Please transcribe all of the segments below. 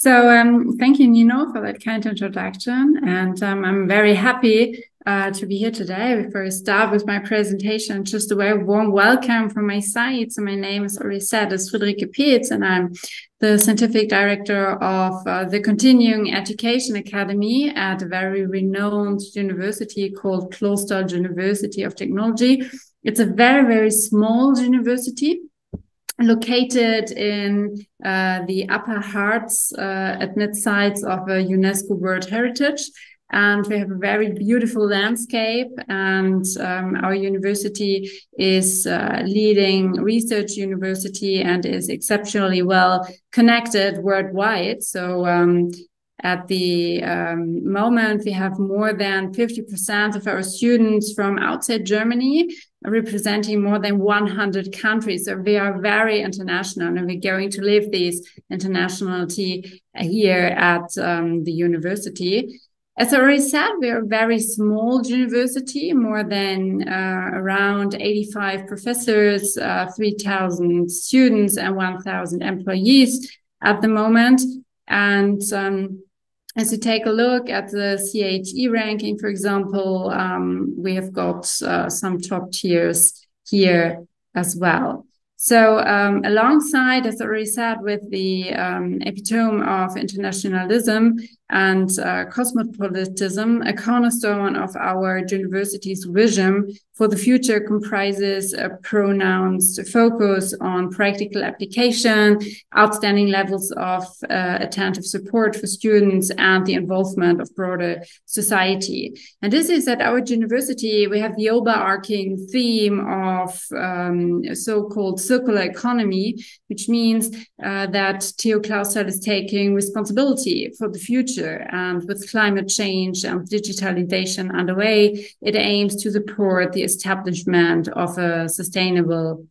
Thank you, Nino, for that kind introduction. And I'm very happy to be here today. Before I start with my presentation, just a very warm welcome from my side. So my name, as already said, is 𝘱𝘱𝘕, and I'm the Scientific Director of the Continuing Education Academy at a very renowned university called Clausthal University of Technology. It's a very, very small university located in the upper Harz at mid-sides of a UNESCO World Heritage. And we have a very beautiful landscape, and our university is a leading research university and is exceptionally well connected worldwide. So at the moment, we have more than 50% of our students from outside Germany, representing more than 100 countries. So we are very international, and we're going to live this internationality here at the university. As I already said, we are a very small university, more than around 85 professors, 3,000 students, and 1,000 employees at the moment. And as you take a look at the CHE ranking, for example, we have got some top tiers here as well. So alongside, as I already said, with the epitome of internationalism and cosmopolitanism, a cornerstone of our university's vision for the future comprises a pronounced focus on practical application, outstanding levels of attentive support for students, and the involvement of broader society. And this is at our university, we have the overarching theme of so-called circular economy, which means that TU Clausthal is taking responsibility for the future. And with climate change and digitalization underway, it aims to support the establishment of a sustainable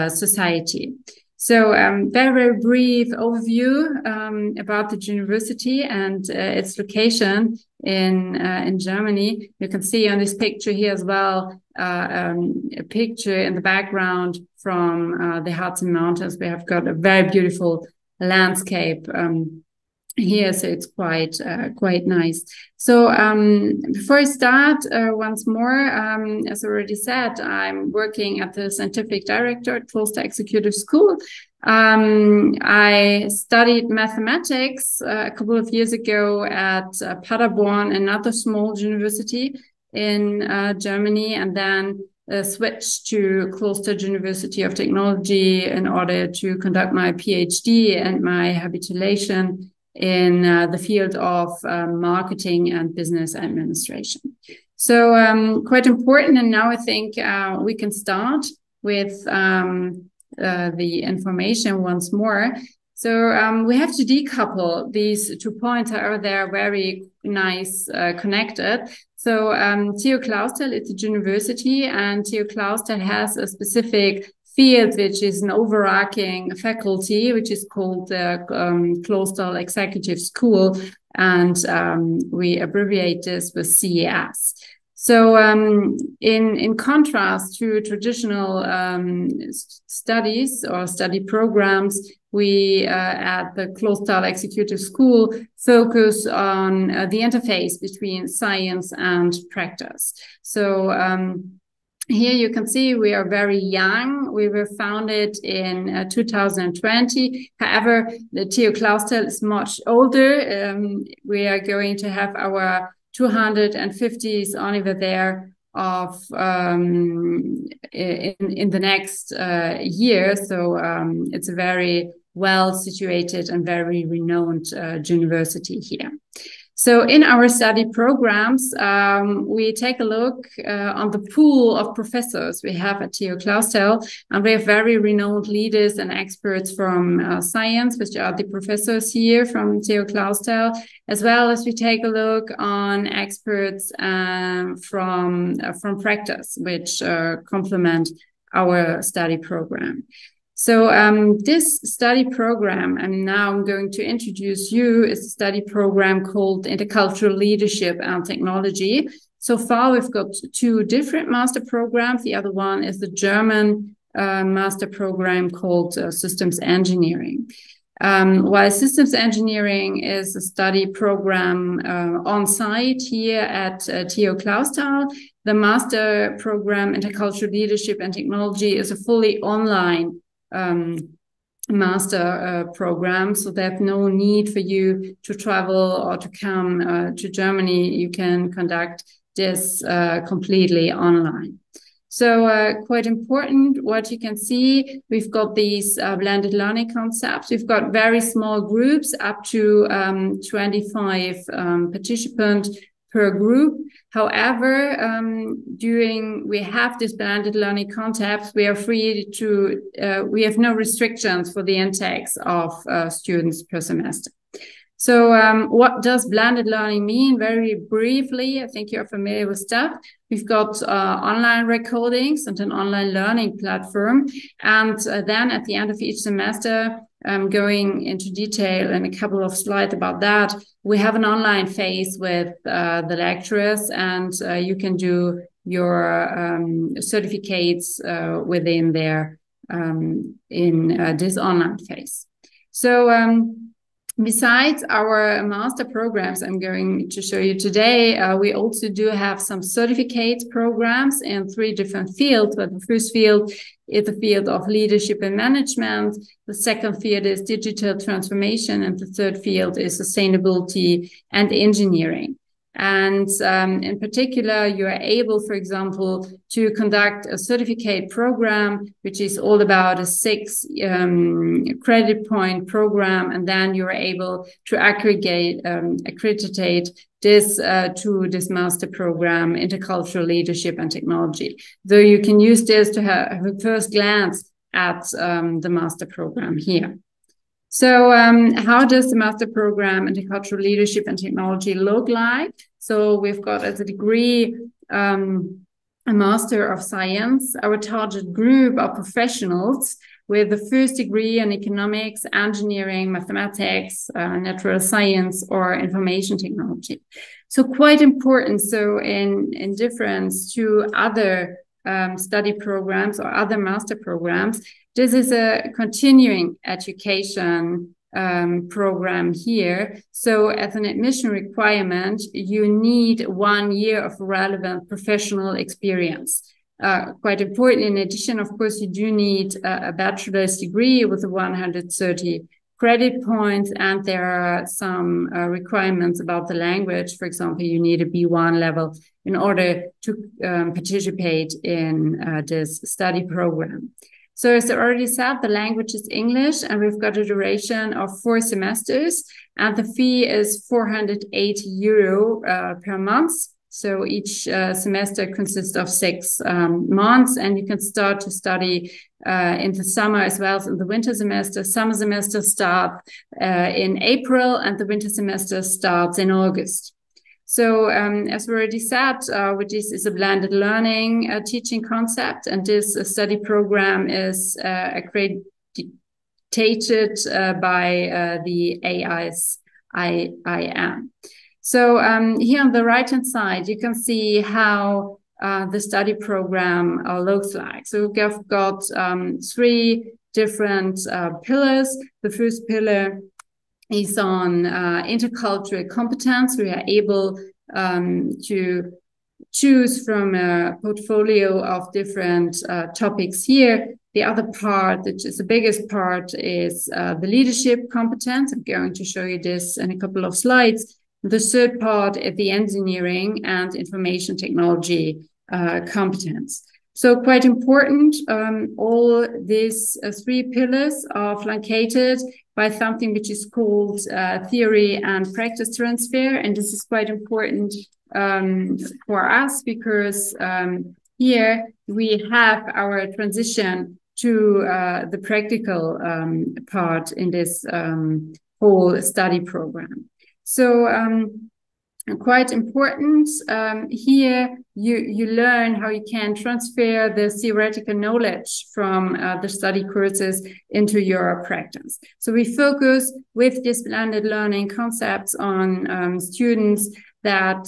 society. So very, very brief overview about the university and its location in Germany. You can see on this picture here as well, a picture in the background from the Harz Mountains. We have got a very beautiful landscape here, so it's quite nice. So before I start, once more, as I already said, I'm working at the Scientific Director at Clausthal Executive School. I studied mathematics a couple of years ago at Paderborn, another small university in Germany, and then switched to Clausthal University of Technology in order to conduct my PhD and my habilitation in the field of marketing and business administration. So quite important. And now I think we can start with the information once more. So we have to decouple these 2 points. However, they're very nice connected. So TU Clausthal is a university, and TU Clausthal has a specific field, which is an overarching faculty, which is called the Clausthal Executive School, and we abbreviate this with CES. So in contrast to traditional studies or study programs, we at the Clausthal Executive School focus on the interface between science and practice. So here you can see we are very young. We were founded in 2020. However, the TU Clausthal is much older. We are going to have our 250th anniversary of in the next year. So it's a very well situated and very renowned university here. So in our study programs, we take a look on the pool of professors we have at TU Clausthal, and we have very renowned leaders and experts from science, which are the professors here from TU Clausthal, as well as we take a look on experts from practice, which complement our study program. So this study program, and now I'm going to introduce you, is a study program called Intercultural Leadership and Technology. So far, we've got 2 different master programs. The other one is the German master program called Systems Engineering. While systems engineering is a study program on site here at TU Clausthal, the master program Intercultural Leadership and Technology is a fully online master program, so there's no need for you to travel or to come to Germany. You can conduct this completely online. So quite important, what you can see, we've got these blended learning concepts. We've got very small groups, up to 25 participants per group. However, we have this blended learning concepts, we are free to, we have no restrictions for the intakes of students per semester. So what does blended learning mean? Very briefly, I think you're familiar with stuff. We've got online recordings and an online learning platform. And then at the end of each semester, going into detail in a couple of slides about that, we have an online phase with the lecturers, and you can do your certificates within there in this online phase. So besides our master programs I'm going to show you today, we also do have some certificate programs in 3 different fields. But the first field is the field of leadership and management. The second field is digital transformation. And the third field is sustainability and engineering. And in particular, you are able, for example, to conduct a certificate program, which is all about a 6 credit point program. And then you're able to accreditate this to this master program, Intercultural Leadership and Technology. Though you can use this to have a first glance at the master program here. So how does the master program Intercultural Leadership and Technology look like? So we've got as a degree a Master of Science. Our target group are professionals with the first degree in economics, engineering, mathematics, natural science, or information technology. So quite important. So in difference to other study programs or other master programs, this is a continuing education program here. So as an admission requirement, you need 1 year of relevant professional experience. Quite important. In addition, of course, you do need a bachelor's degree with 130 credit points, and there are some requirements about the language. For example, you need a B1 level in order to participate in this study program. So as I already said, the language is English, and we've got a duration of 4 semesters, and the fee is €480 per month. So each semester consists of 6 months, and you can start to study in the summer as well as in the winter semester. Summer semester starts in April, and the winter semester starts in August. So as we already said, this is a blended learning teaching concept, and this study program is accredited by the AISIM. So here on the right-hand side, you can see how the study program looks like. So we've got 3 different pillars. The first pillar is on intercultural competence. We are able to choose from a portfolio of different topics here. The other part, which is the biggest part, is the leadership competence. I'm going to show you this in a couple of slides. The third part is the engineering and information technology competence. So quite important, all these 3 pillars are flanked by something which is called theory and practice transfer. And this is quite important for us because here we have our transition to the practical part in this whole study program. So quite important here, you learn how you can transfer the theoretical knowledge from the study courses into your practice. So we focus with this blended learning concepts on students that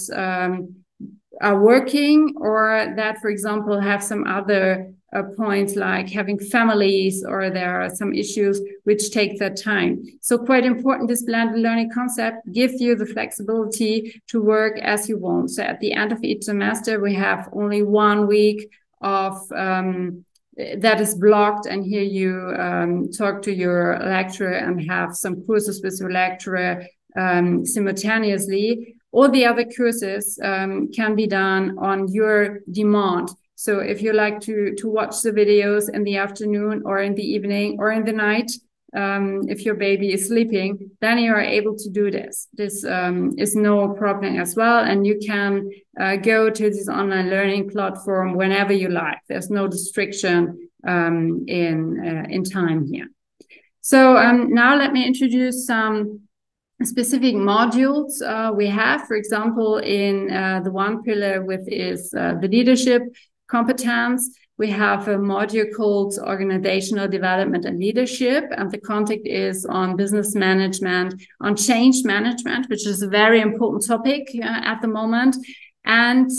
are working or that, for example, have some other points like having families, or there are some issues which take that time. So quite important, this blended learning concept gives you the flexibility to work as you want. So at the end of each semester, we have only 1 week of that is blocked, and here you talk to your lecturer and have some courses with your lecturer simultaneously. All the other courses can be done on your demand. So if you like to watch the videos in the afternoon or in the evening or in the night, if your baby is sleeping, then you are able to do this. This is no problem as well. And you can go to this online learning platform whenever you like. There's no restriction in time here. So now let me introduce some specific modules we have. For example, in the one pillar with is the leadership competence, we have a module called Organizational Development and Leadership, and the content is on business management, on change management, which is a very important topic at the moment. And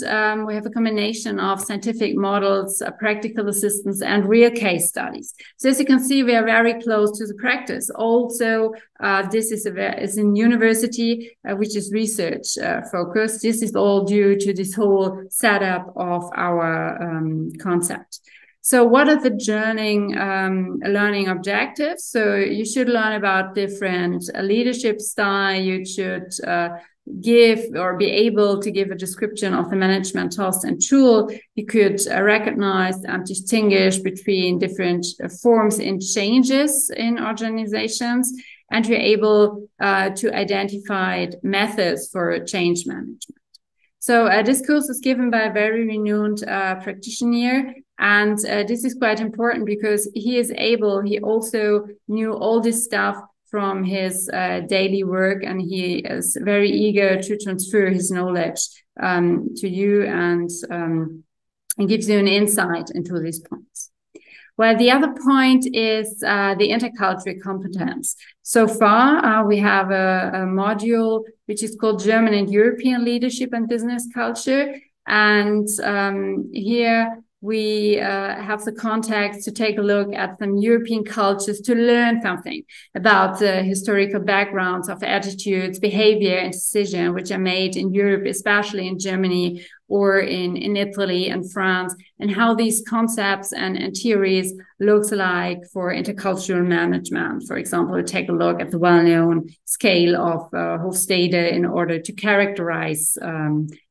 we have a combination of scientific models, practical assistance, and real case studies. So as you can see, we are very close to the practice. Also, this is in university, which is research focused. This is all due to this whole setup of our concept. So what are the learning objectives? So you should learn about different leadership style. You should give or be able to give a description of the management task and tool. You could recognize and distinguish between different forms and changes in organizations, and you're able to identify methods for change management. So this course is given by a very renowned practitioner, and this is quite important because he also knew all this stuff from his daily work, and he is very eager to transfer his knowledge to you and gives you an insight into these points. Well, the other point is the intercultural competence. So far, we have a module which is called German and European Leadership and Business Culture. And here we have the context to take a look at some European cultures to learn something about the historical backgrounds of attitudes, behavior, and decision, which are made in Europe, especially in Germany or in Italy and France, and how these concepts and theories looks like for intercultural management. For example, take a look at the well-known scale of 𝘱𝘢𝘪𝘷𝘦 in order to characterize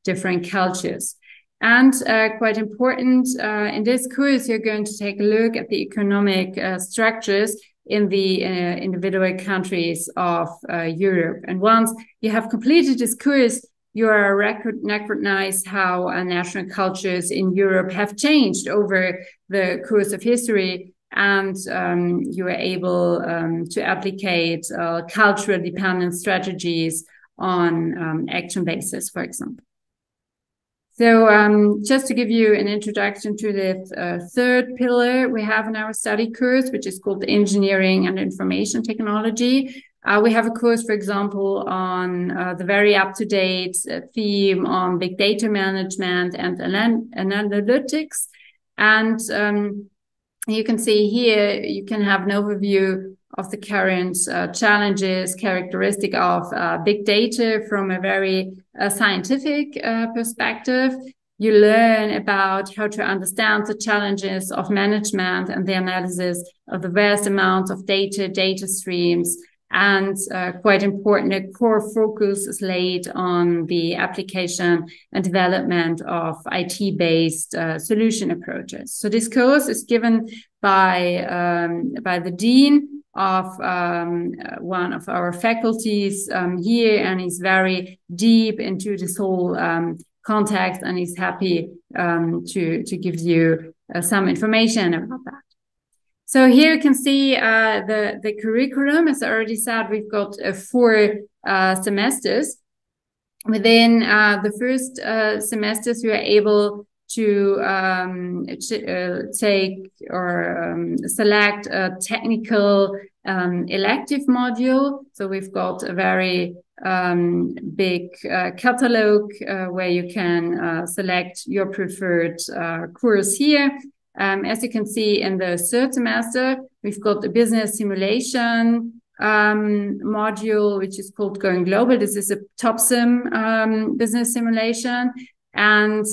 different cultures. And quite important, in this course, you're going to take a look at the economic structures in the individual countries of Europe. And once you have completed this course, you are recognize how national cultures in Europe have changed over the course of history, and you are able to applicate cultural dependent strategies on action basis, for example. So just to give you an introduction to the third pillar we have in our study course, which is called Engineering and Information Technology. We have a course, for example, on the very up-to-date theme on big data management and analytics. And you can see here, you can have an overview of the current challenges, characteristic of big data from a very scientific perspective. You learn about how to understand the challenges of management and the analysis of the vast amounts of data streams. And quite important, a core focus is laid on the application and development of IT-based solution approaches. So this course is given by the dean of one of our faculties here, and he's very deep into this whole context, and he's happy to give you some information about that. So here you can see the curriculum. As I already said, we've got 4 semesters. Within the first semesters, we are able to take or select a technical elective module. So we've got a very big catalog where you can select your preferred course here. As you can see in the third semester, we've got the business simulation module, which is called Going Global. This is a top sim business simulation. And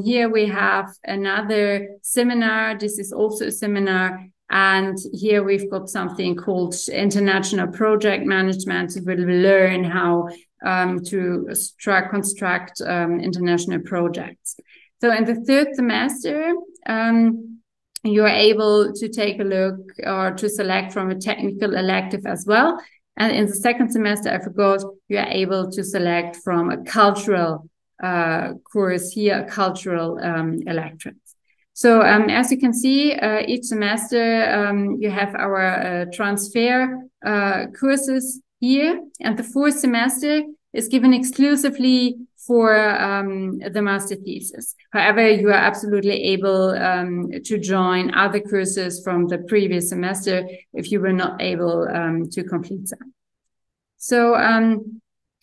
here we have another seminar. This is also a seminar. And here we've got something called International Project Management. We'll learn how to construct international projects. So in the third semester, you are able to take a look or to select from a technical elective as well. And in the second semester, I forgot, you are able to select from a cultural course here, a cultural elective. So as you can see, each semester you have our transfer courses here, and the fourth semester is given exclusively for the master thesis. However, you are absolutely able to join other courses from the previous semester if you were not able to complete them. So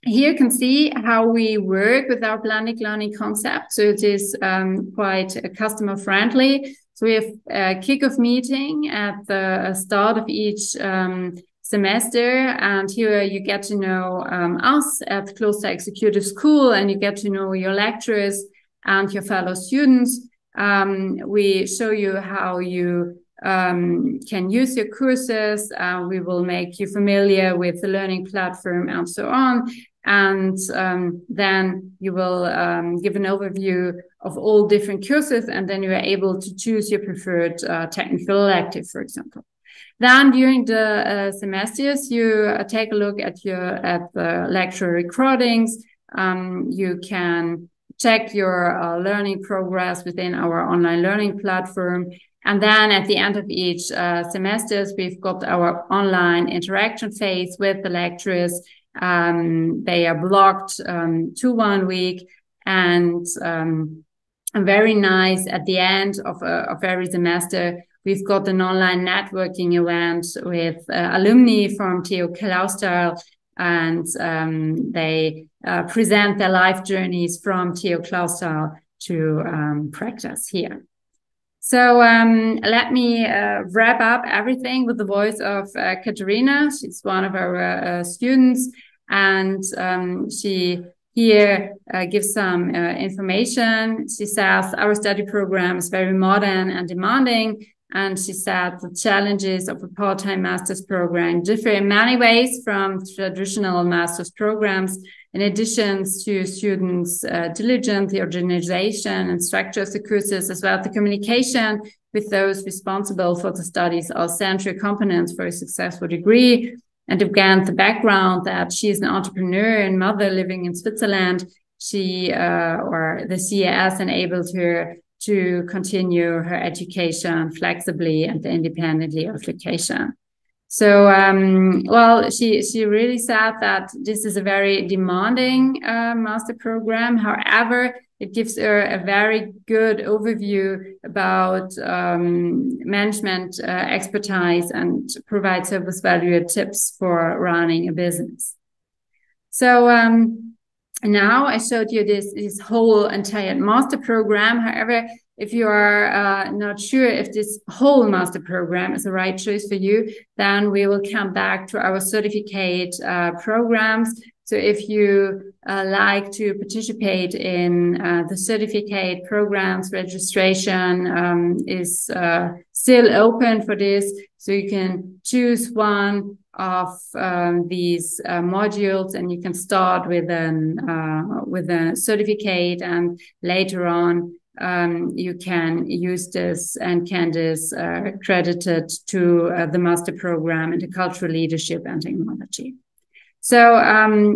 here you can see how we work with our blended learning concept. So it is quite customer friendly. So we have a kickoff meeting at the start of each semester, and here you get to know us at the Clausthal Executive School, and you get to know your lecturers and your fellow students. We show you how you can use your courses. We will make you familiar with the learning platform and so on. And then you will give an overview of all different courses, and then you are able to choose your preferred technical elective, for example. Then during the semesters, you take a look at the lecture recordings. You can check your learning progress within our online learning platform. And then at the end of each semesters, we've got our online interaction phase with the lecturers. They are blocked to 1 week, and very nice at the end of every semester. We've got an online networking event with alumni from TU Clausthal, and they present their life journeys from TU Clausthal to practice here. So let me wrap up everything with the voice of Katharina. She's one of our students, and she here gives some information. She says our study program is very modern and demanding, and she said the challenges of a part-time master's program differ in many ways from traditional master's programs. In addition to students' diligence, the organization and structure of the courses, as well as the communication with those responsible for the studies, are central components for a successful degree. And again, the background that she is an entrepreneur and mother living in Switzerland, or the CAS enabled her to continue her education flexibly and independently of location. So, well, she really said that this is a very demanding master program. However, it gives her a very good overview about management expertise and provides her with valuable tips for running a business. So now I showed you this whole entire master program. However, if you are not sure if this whole master program is the right choice for you, then we will come back to our certificate programs. So if you like to participate in the certificate programs, registration is still open for this. So you can choose one of these modules, and you can start with a certificate, and later on you can use this and can this credited to the master program in Intercultural Leadership and Technology. So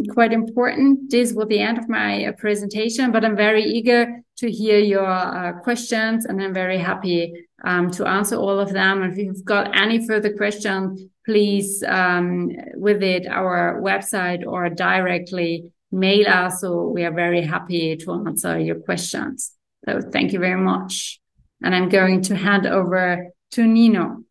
quite important. This will be the end of my presentation, but I'm very eager to hear your questions, and I'm very happy to answer all of them. If you've got any further questions, please visit our website or directly mail us. So we are very happy to answer your questions. So thank you very much. And I'm going to hand over to Nino.